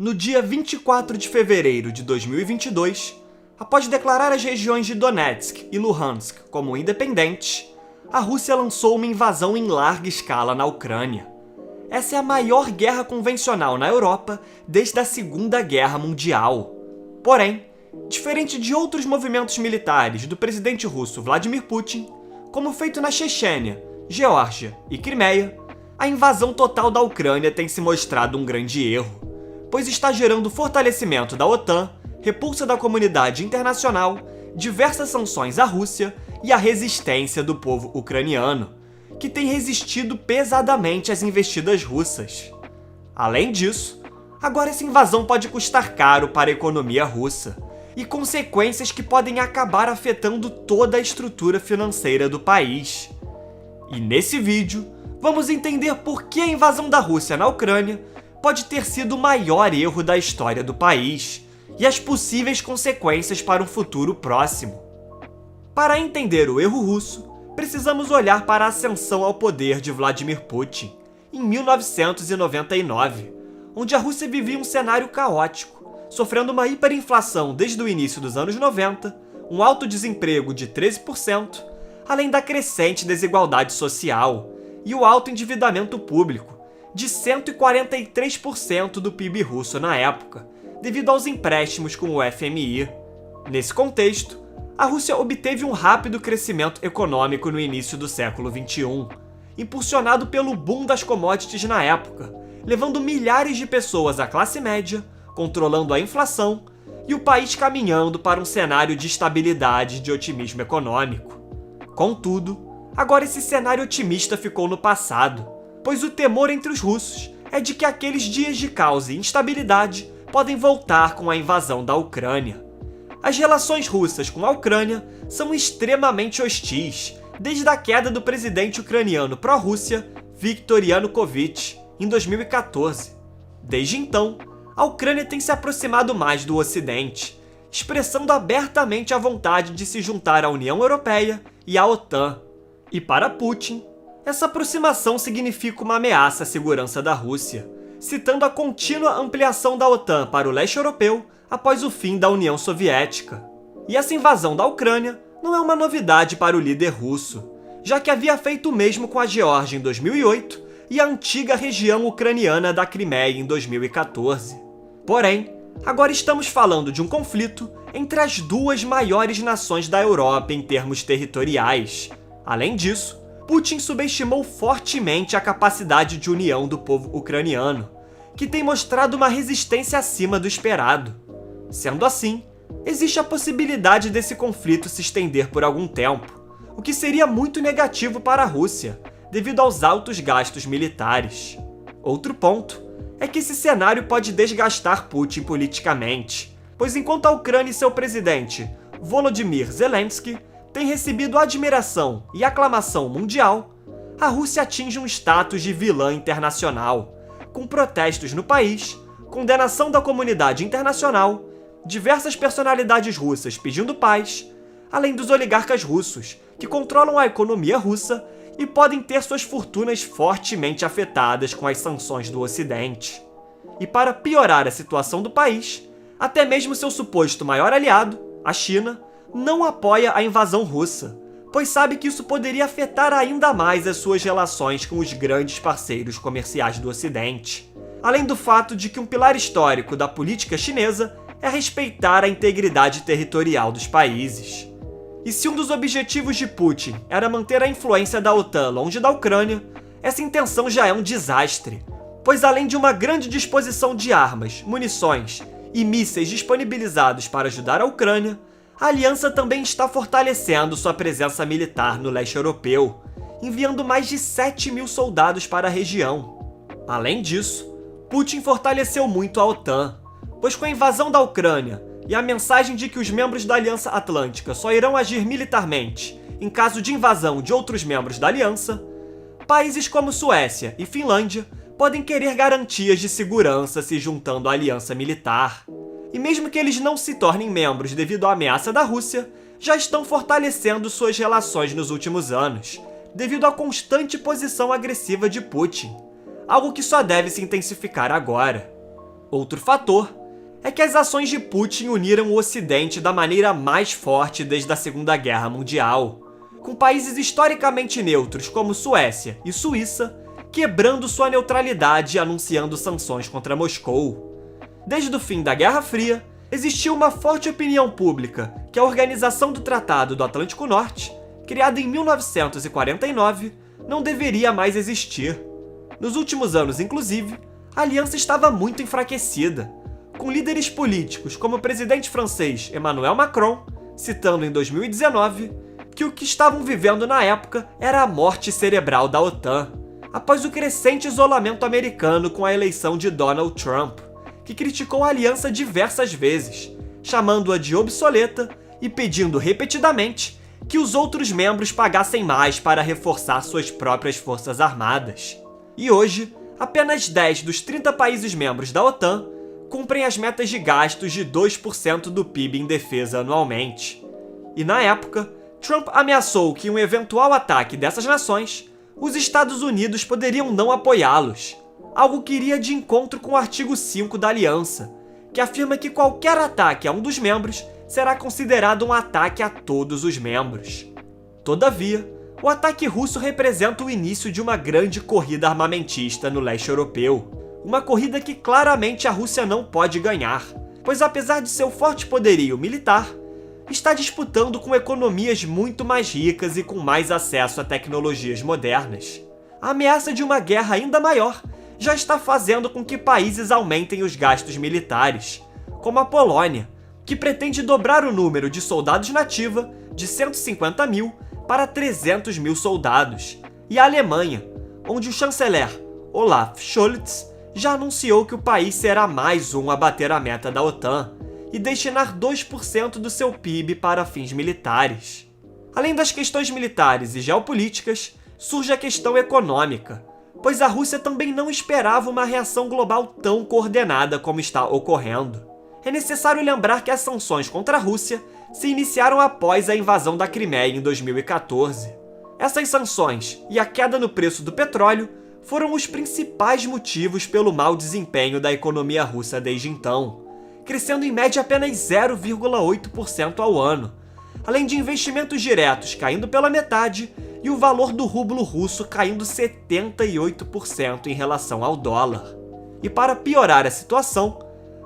No dia 24 de fevereiro de 2022, após declarar as regiões de Donetsk e Luhansk como independentes, a Rússia lançou uma invasão em larga escala na Ucrânia. Essa é a maior guerra convencional na Europa desde a Segunda Guerra Mundial. Porém, diferente de outros movimentos militares do presidente russo Vladimir Putin, como feito na Chechênia, Geórgia e Crimeia, a invasão total da Ucrânia tem se mostrado um grande erro, pois está gerando fortalecimento da OTAN, repulsa da comunidade internacional, diversas sanções à Rússia e a resistência do povo ucraniano, que tem resistido pesadamente às investidas russas. Além disso, agora essa invasão pode custar caro para a economia russa, e consequências que podem acabar afetando toda a estrutura financeira do país. E nesse vídeo, vamos entender por que a invasão da Rússia na Ucrânia pode ter sido o maior erro da história do país, e as possíveis consequências para um futuro próximo. Para entender o erro russo, precisamos olhar para a ascensão ao poder de Vladimir Putin, em 1999, onde a Rússia vivia um cenário caótico, sofrendo uma hiperinflação desde o início dos anos 90, um alto desemprego de 13%, além da crescente desigualdade social e o alto endividamento público, de 143% do PIB russo na época, devido aos empréstimos com o FMI. Nesse contexto, a Rússia obteve um rápido crescimento econômico no início do século XXI, impulsionado pelo boom das commodities na época, levando milhares de pessoas à classe média, controlando a inflação e o país caminhando para um cenário de estabilidade e de otimismo econômico. Contudo, agora esse cenário otimista ficou no passado, pois o temor entre os russos é de que aqueles dias de caos e instabilidade podem voltar com a invasão da Ucrânia. As relações russas com a Ucrânia são extremamente hostis, desde a queda do presidente ucraniano pró-Rússia, Viktor Yanukovych, em 2014. Desde então, a Ucrânia tem se aproximado mais do Ocidente, expressando abertamente a vontade de se juntar à União Europeia e à OTAN. E para Putin, essa aproximação significa uma ameaça à segurança da Rússia, citando a contínua ampliação da OTAN para o leste europeu após o fim da União Soviética. E essa invasão da Ucrânia não é uma novidade para o líder russo, já que havia feito o mesmo com a Geórgia em 2008 e a antiga região ucraniana da Crimeia em 2014. Porém, agora estamos falando de um conflito entre as duas maiores nações da Europa em termos territoriais. Além disso, Putin subestimou fortemente a capacidade de união do povo ucraniano, que tem mostrado uma resistência acima do esperado. Sendo assim, existe a possibilidade desse conflito se estender por algum tempo, o que seria muito negativo para a Rússia, devido aos altos gastos militares. Outro ponto é que esse cenário pode desgastar Putin politicamente, pois enquanto a Ucrânia e seu presidente, Volodymyr Zelensky, tem recebido admiração e aclamação mundial, a Rússia atinge um status de vilã internacional, com protestos no país, condenação da comunidade internacional, diversas personalidades russas pedindo paz, além dos oligarcas russos, que controlam a economia russa e podem ter suas fortunas fortemente afetadas com as sanções do Ocidente. E para piorar a situação do país, até mesmo seu suposto maior aliado, a China, não apoia a invasão russa, pois sabe que isso poderia afetar ainda mais as suas relações com os grandes parceiros comerciais do Ocidente. Além do fato de que um pilar histórico da política chinesa é respeitar a integridade territorial dos países. E se um dos objetivos de Putin era manter a influência da OTAN longe da Ucrânia, essa intenção já é um desastre, pois além de uma grande disposição de armas, munições e mísseis disponibilizados para ajudar a Ucrânia, a aliança também está fortalecendo sua presença militar no leste europeu, enviando mais de 7.000 soldados para a região. Além disso, Putin fortaleceu muito a OTAN, pois com a invasão da Ucrânia e a mensagem de que os membros da Aliança Atlântica só irão agir militarmente em caso de invasão de outros membros da aliança, países como Suécia e Finlândia podem querer garantias de segurança se juntando à aliança militar. E mesmo que eles não se tornem membros devido à ameaça da Rússia, já estão fortalecendo suas relações nos últimos anos, devido à constante posição agressiva de Putin, algo que só deve se intensificar agora. Outro fator é que as ações de Putin uniram o Ocidente da maneira mais forte desde a Segunda Guerra Mundial, com países historicamente neutros como Suécia e Suíça quebrando sua neutralidade e anunciando sanções contra Moscou. Desde o fim da Guerra Fria, existiu uma forte opinião pública que a Organização do Tratado do Atlântico Norte, criada em 1949, não deveria mais existir. Nos últimos anos, inclusive, a aliança estava muito enfraquecida, com líderes políticos como o presidente francês Emmanuel Macron, citando em 2019, que o que estavam vivendo na época era a morte cerebral da OTAN, após o crescente isolamento americano com a eleição de Donald Trump, que criticou a aliança diversas vezes, chamando-a de obsoleta e pedindo repetidamente que os outros membros pagassem mais para reforçar suas próprias forças armadas. E hoje, apenas 10 dos 30 países membros da OTAN cumprem as metas de gastos de 2% do PIB em defesa anualmente. E na época, Trump ameaçou que em um eventual ataque dessas nações, os Estados Unidos poderiam não apoiá-los, algo que iria de encontro com o artigo 5 da aliança, que afirma que qualquer ataque a um dos membros será considerado um ataque a todos os membros. Todavia, o ataque russo representa o início de uma grande corrida armamentista no leste europeu, uma corrida que claramente a Rússia não pode ganhar, pois apesar de seu forte poderio militar, está disputando com economias muito mais ricas e com mais acesso a tecnologias modernas. A ameaça de uma guerra ainda maior já está fazendo com que países aumentem os gastos militares, como a Polônia, que pretende dobrar o número de soldados na ativa de 150 mil para 300 mil soldados, e a Alemanha, onde o chanceler Olaf Scholz já anunciou que o país será mais um a bater a meta da OTAN e destinar 2% do seu PIB para fins militares. Além das questões militares e geopolíticas, surge a questão econômica, pois a Rússia também não esperava uma reação global tão coordenada como está ocorrendo. É necessário lembrar que as sanções contra a Rússia se iniciaram após a invasão da Crimeia em 2014. Essas sanções e a queda no preço do petróleo foram os principais motivos pelo mau desempenho da economia russa desde então, crescendo em média apenas 0,8% ao ano, além de investimentos diretos caindo pela metade e o valor do rublo russo caindo 78% em relação ao dólar. E para piorar a situação,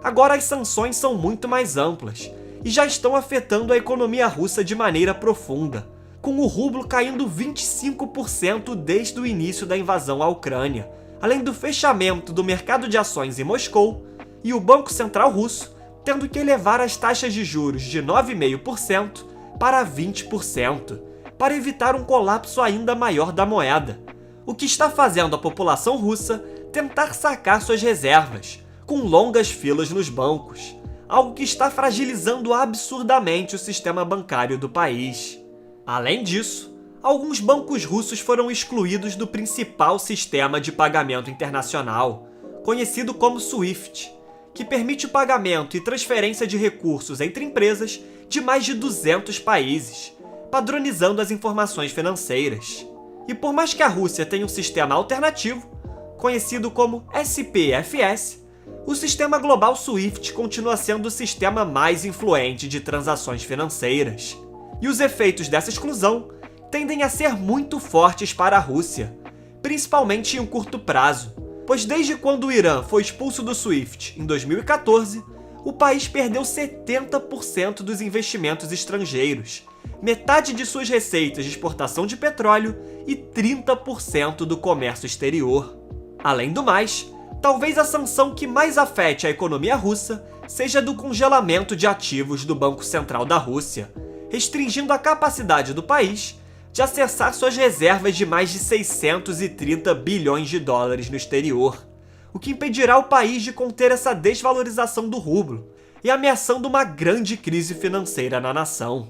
agora as sanções são muito mais amplas e já estão afetando a economia russa de maneira profunda, com o rublo caindo 25% desde o início da invasão à Ucrânia, além do fechamento do mercado de ações em Moscou e o Banco Central russo tendo que elevar as taxas de juros de 9,5% para 20%, para evitar um colapso ainda maior da moeda, o que está fazendo a população russa tentar sacar suas reservas, com longas filas nos bancos, algo que está fragilizando absurdamente o sistema bancário do país. Além disso, alguns bancos russos foram excluídos do principal sistema de pagamento internacional, conhecido como SWIFT, que permite o pagamento e transferência de recursos entre empresas de mais de 200 países, padronizando as informações financeiras. E por mais que a Rússia tenha um sistema alternativo, conhecido como SPFS, o sistema global SWIFT continua sendo o sistema mais influente de transações financeiras. E os efeitos dessa exclusão tendem a ser muito fortes para a Rússia, principalmente em um curto prazo, pois desde quando o Irã foi expulso do SWIFT em 2014, o país perdeu 70% dos investimentos estrangeiros, metade de suas receitas de exportação de petróleo e 30% do comércio exterior. Além do mais, talvez a sanção que mais afete a economia russa seja a do congelamento de ativos do Banco Central da Rússia, restringindo a capacidade do país de acessar suas reservas de mais de 630 bilhões de dólares no exterior, o que impedirá o país de conter essa desvalorização do rublo e ameaçando uma grande crise financeira na nação.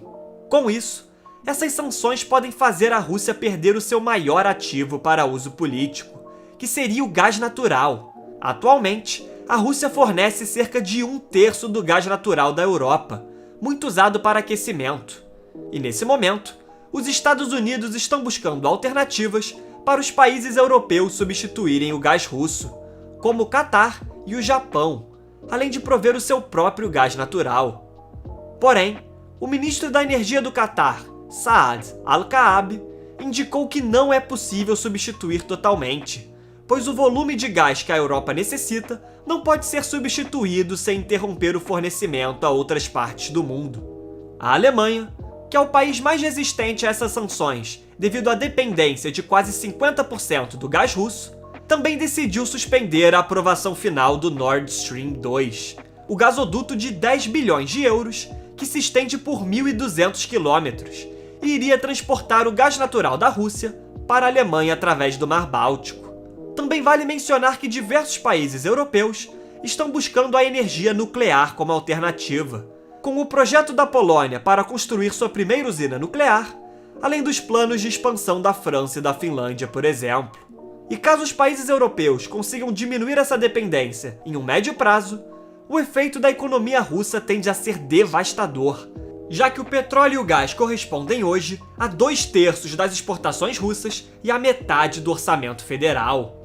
Com isso, essas sanções podem fazer a Rússia perder o seu maior ativo para uso político, que seria o gás natural. Atualmente, a Rússia fornece cerca de 1/3 do gás natural da Europa, muito usado para aquecimento. E nesse momento, os Estados Unidos estão buscando alternativas para os países europeus substituírem o gás russo, como o Catar e o Japão, além de prover o seu próprio gás natural. Porém, o ministro da Energia do Catar, Saad Al-Kaabi, indicou que não é possível substituir totalmente, pois o volume de gás que a Europa necessita não pode ser substituído sem interromper o fornecimento a outras partes do mundo. A Alemanha, que é o país mais resistente a essas sanções devido à dependência de quase 50% do gás russo, também decidiu suspender a aprovação final do Nord Stream 2, o gasoduto de 10 bilhões de euros que se estende por 1.200 quilômetros e iria transportar o gás natural da Rússia para a Alemanha através do Mar Báltico. Também vale mencionar que diversos países europeus estão buscando a energia nuclear como alternativa, com o projeto da Polônia para construir sua primeira usina nuclear, além dos planos de expansão da França e da Finlândia, por exemplo. E caso os países europeus consigam diminuir essa dependência em um médio prazo, o efeito da economia russa tende a ser devastador, já que o petróleo e o gás correspondem hoje a 2/3 das exportações russas e a metade do orçamento federal.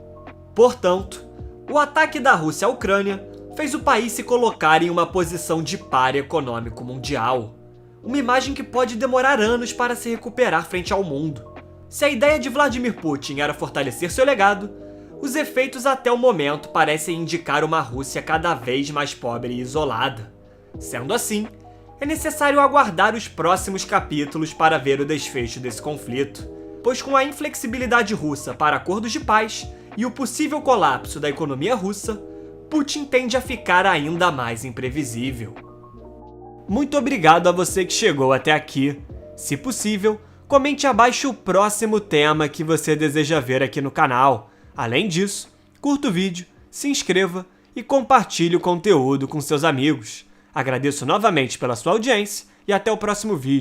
Portanto, o ataque da Rússia à Ucrânia fez o país se colocar em uma posição de páreo econômico mundial, uma imagem que pode demorar anos para se recuperar frente ao mundo. Se a ideia de Vladimir Putin era fortalecer seu legado, os efeitos até o momento parecem indicar uma Rússia cada vez mais pobre e isolada. Sendo assim, é necessário aguardar os próximos capítulos para ver o desfecho desse conflito, pois com a inflexibilidade russa para acordos de paz e o possível colapso da economia russa, Putin tende a ficar ainda mais imprevisível. Muito obrigado a você que chegou até aqui. Se possível, comente abaixo o próximo tema que você deseja ver aqui no canal. Além disso, curta o vídeo, se inscreva e compartilhe o conteúdo com seus amigos. Agradeço novamente pela sua audiência e até o próximo vídeo.